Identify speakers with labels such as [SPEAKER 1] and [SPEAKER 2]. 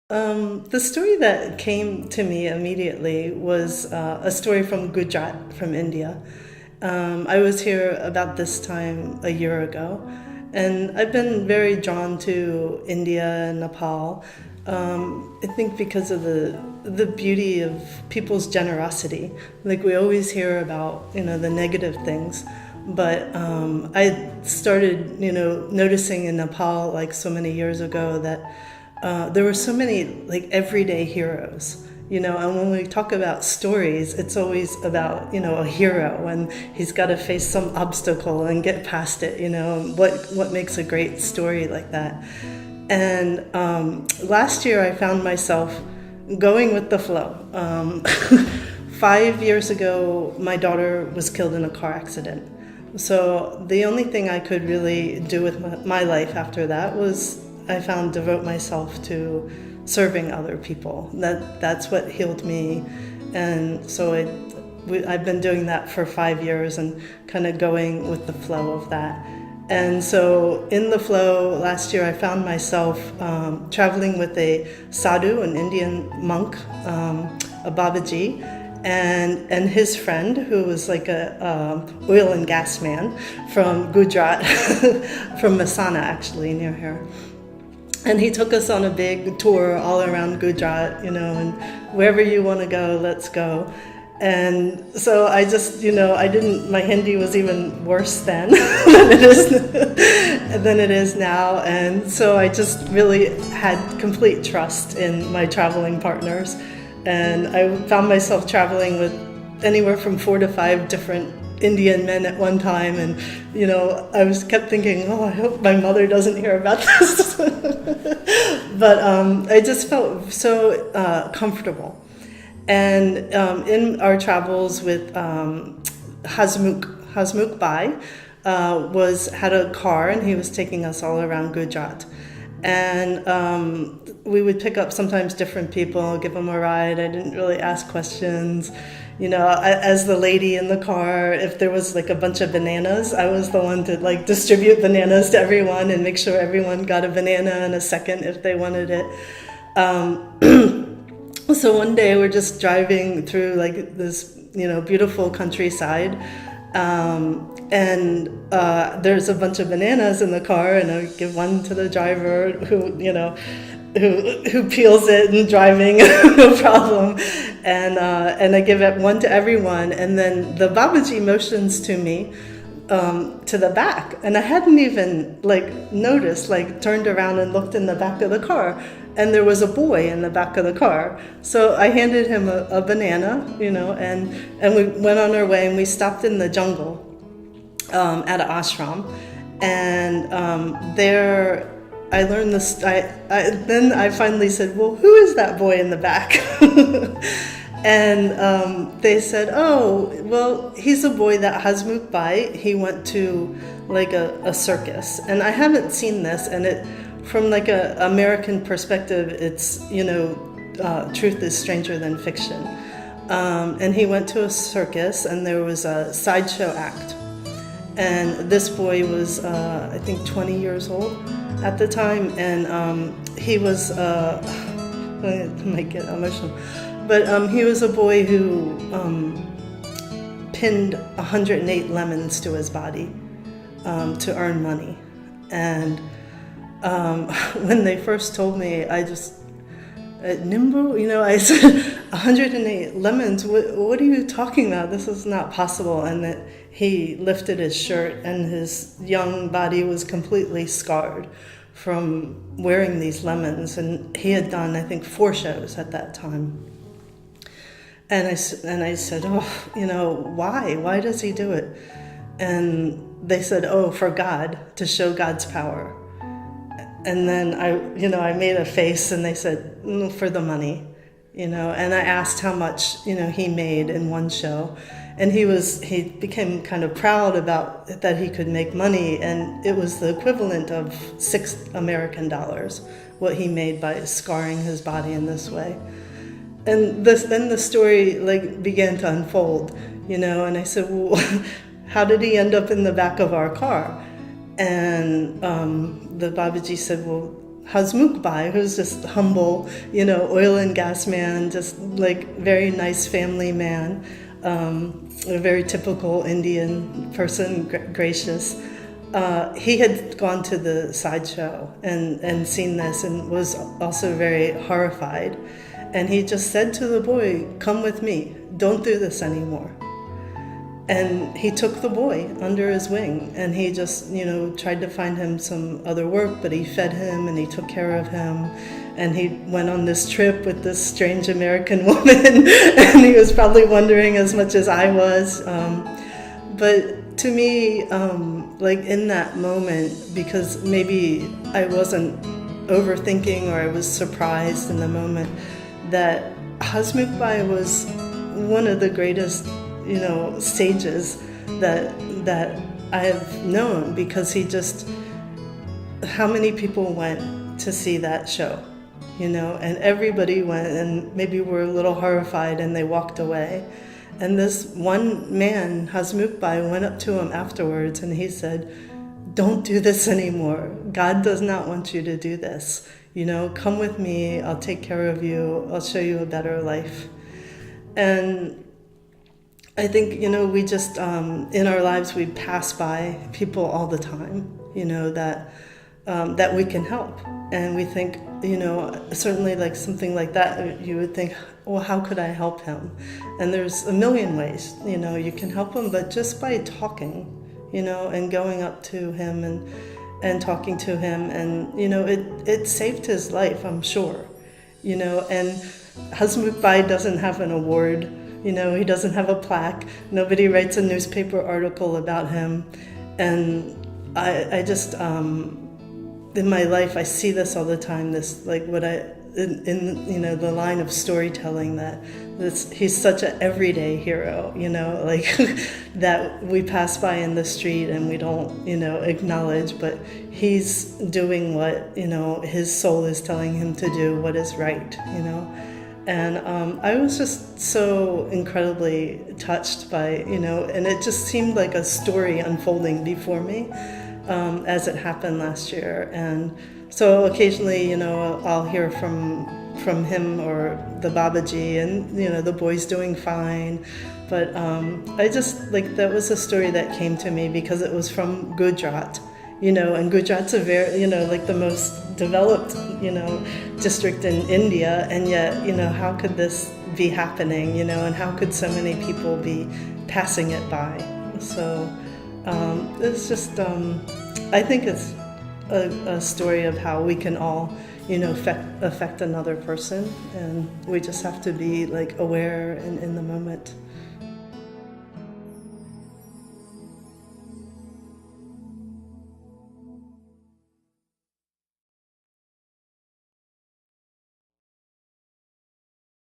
[SPEAKER 1] The story that came to me immediately was a story from Gujarat, from India. I was here about this time a year ago, and I've been very drawn to India and Nepal. I think because of the beauty of people's generosity. Like we always hear about, the negative things, but I started, noticing in Nepal like so many years ago that there were so many like everyday heroes. And when we talk about stories, it's always about, a hero and he's got to face some obstacle and get past it, and what makes a great story like that. And last year I found myself going with the flow. 5 years ago, my daughter was killed in a car accident. So the only thing I could really do with my life after that was I found devote myself to serving other people. That's what healed me, and so I've been doing that for 5 years and kind of going with the flow of that. And so in the flow last year, I found myself traveling with a sadhu, an Indian monk, a Babaji, and his friend, who was like a oil and gas man from Gujarat, from Mehsana actually, near here. And he took us on a big tour all around Gujarat, and wherever you want to go, let's go. And so I just, my Hindi was even worse then than it is now. And so I just really had complete trust in my traveling partners. And I found myself traveling with anywhere from 4 to 5 different Indian men at one time, and I kept thinking, I hope my mother doesn't hear about this. But I just felt so comfortable. And in our travels with Hasmukh Bhai had a car, and he was taking us all around Gujarat. And we would pick up sometimes different people, give them a ride. I didn't really ask questions. As the lady in the car, if there was like a bunch of bananas, I was the one to like distribute bananas to everyone and make sure everyone got a banana in a second if they wanted it. So one day we're just driving through like this, beautiful countryside. And there's a bunch of bananas in the car, and I give one to the driver who peels it and driving, no problem. And I give it one to everyone. And then the Babaji motions to me to the back. And I hadn't even noticed, turned around and looked in the back of the car. And there was a boy in the back of the car. So I handed him a banana, and we went on our way, and we stopped in the jungle at an ashram. And there I learned this. Then I finally said, well, who is that boy in the back? And they said, oh, well, he's a boy that Hasmukh Bhai, he went to like a circus. And I haven't seen this, and it, from like a American perspective, it's, truth is stranger than fiction. And he went to a circus, and there was a sideshow act. And this boy was, I think, 20 years old at the time, and he was, I might get emotional, but he was a boy who pinned 108 lemons to his body to earn money. And when they first told me, I just, Nimbu, I said, 108 lemons, what are you talking about? This is not possible. And that he lifted his shirt, and his young body was completely scarred from wearing these lemons. And he had done, I think, 4 shows at that time. And I said, why? Why does he do it? And they said, for God, to show God's power. And then I made a face, and they said, for the money, and I asked how much, he made in one show. And he became kind of proud about that he could make money, and it was the equivalent of $6 American, what he made by scarring his body in this way. And then the story began to unfold, and I said, well, how did he end up in the back of our car? And the Babaji said, well, Hasmukbai, who's just humble, oil and gas man, just like very nice family man, a very typical Indian person, gracious. He had gone to the sideshow and seen this and was also very horrified. And he just said to the boy, "Come with me, don't do this anymore." And he took the boy under his wing, and he just, tried to find him some other work, but he fed him and he took care of him. And he went on this trip with this strange American woman, and he was probably wondering as much as I was. But to me, like in that moment, because maybe I wasn't overthinking or I was surprised in the moment, that Hasmukbai was one of the greatest sages that I have known, because he just, how many people went to see that show, and everybody went and maybe were a little horrified and they walked away. And this one man, Hasmukbai, went up to him afterwards and he said, "Don't do this anymore. God does not want you to do this. Come with me, I'll take care of you, I'll show you a better life." And I think, we just, in our lives, we pass by people all the time, that we can help. And we think, certainly like something like that, you would think, well, how could I help him? And there's a million ways, you can help him, but just by talking, and going up to him and talking to him, and, it saved his life, I'm sure, and Hasmukbai doesn't have an award. He doesn't have a plaque. Nobody writes a newspaper article about him. And I just, in my life, I see this all the time, this, like what in the line of storytelling, that he's such an everyday hero, like that we pass by in the street and we don't, acknowledge, but he's doing what, his soul is telling him to do, what is right, And I was just so incredibly touched by, and it just seemed like a story unfolding before me as it happened last year. And so occasionally, I'll hear from him or the Babaji, and, the boy's doing fine. But I just, like, that was a story that came to me because it was from Gujarat. And Gujarat's a very, like the most developed, district in India, and yet, how could this be happening, and how could so many people be passing it by? So it's just, I think it's a story of how we can all, affect another person, and we just have to be like aware and in the moment.